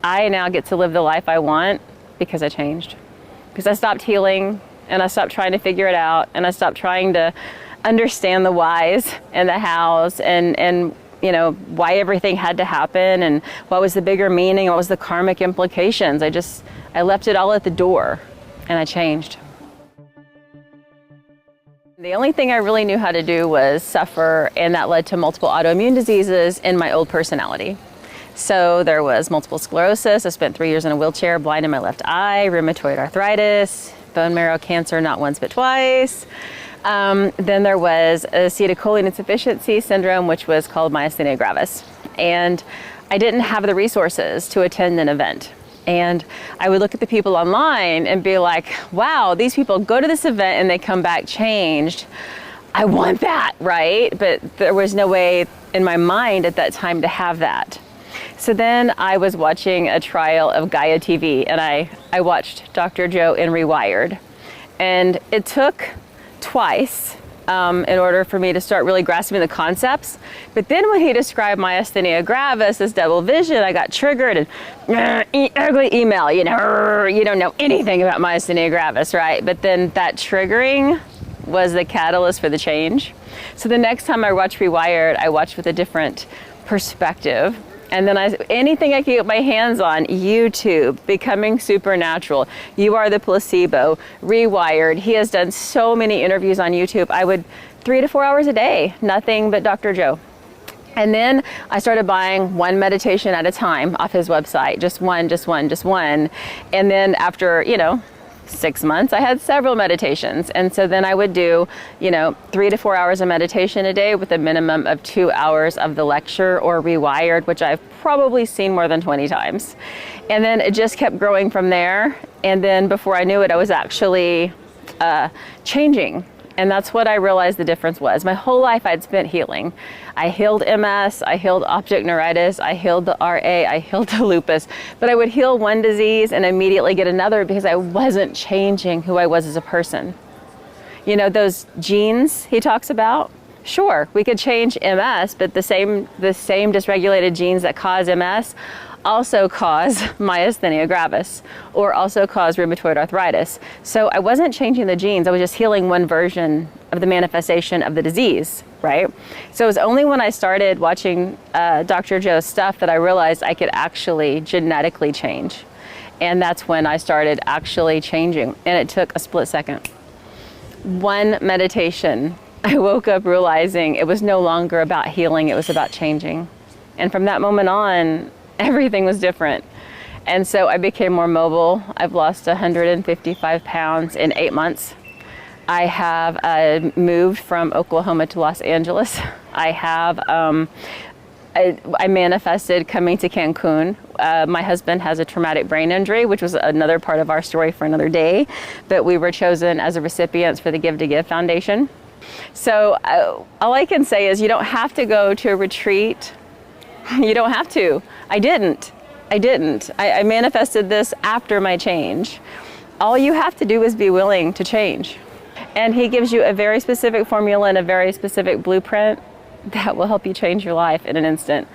I now get to live the life I want because I changed. Because I stopped healing and I stopped trying to figure it out and I stopped trying to understand the whys and the hows and you know, why everything had to happen and what was the bigger meaning, what was the karmic implications. I left it all at the door and I changed. The only thing I really knew how to do was suffer, and that led to multiple autoimmune diseases in my old personality. So there was multiple sclerosis. I spent 3 years in a wheelchair, blind in my left eye, rheumatoid arthritis, bone marrow cancer, not once but twice. Then there was acetylcholine insufficiency syndrome, which was called myasthenia gravis. And I didn't have the resources to attend an event. And I would look at the people online and be like, wow, these people go to this event and they come back changed. I want that, right? But there was no way in my mind at that time to have that. So then I was watching a trial of Gaia TV, and I watched Dr. Joe in Rewired. And it took twice in order for me to start really grasping the concepts. But then when he described myasthenia gravis as double vision, I got triggered and ugly email, you know, you don't know anything about myasthenia gravis, right? But then that triggering was the catalyst for the change. So the next time I watched Rewired, I watched with a different perspective. And then anything I could get my hands on, YouTube, Becoming Supernatural, You Are the Placebo, Rewired. He has done so many interviews on YouTube. I would 3 to 4 hours a day, nothing but Dr. Joe. And then I started buying one meditation at a time off his website, just one. And then after, 6 months, I had several meditations. And so then I would do, 3 to 4 hours of meditation a day with a minimum of 2 hours of the lecture or Rewired, which I've probably seen more than 20 times. And then it just kept growing from there. And then before I knew it, I was actually changing. And that's what I realized the difference was. My whole life I'd spent healing. I healed MS, I healed optic neuritis, I healed the RA, I healed the lupus. But I would heal one disease and immediately get another because I wasn't changing who I was as a person. You know, those genes he talks about? Sure, we could change MS, but the same dysregulated genes that cause MS also cause myasthenia gravis or also cause rheumatoid arthritis. So I wasn't changing the genes, I was just healing one version of the manifestation of the disease, right? So it was only when I started watching Dr. Joe's stuff that I realized I could actually genetically change. And that's when I started actually changing. And it took a split second. One meditation, I woke up realizing it was no longer about healing, it was about changing. And from that moment on, everything was different. And so I became more mobile. I've lost 155 pounds in 8 months. I have moved from Oklahoma to Los Angeles. I have, I manifested coming to Cancun. My husband has a traumatic brain injury, which was another part of our story for another day, but we were chosen as a recipients for the Give to Give Foundation. So all I can say is you don't have to go to a retreat. You don't have to. I didn't. I manifested this after my change. All you have to do is be willing to change. And he gives you a very specific formula and a very specific blueprint that will help you change your life in an instant.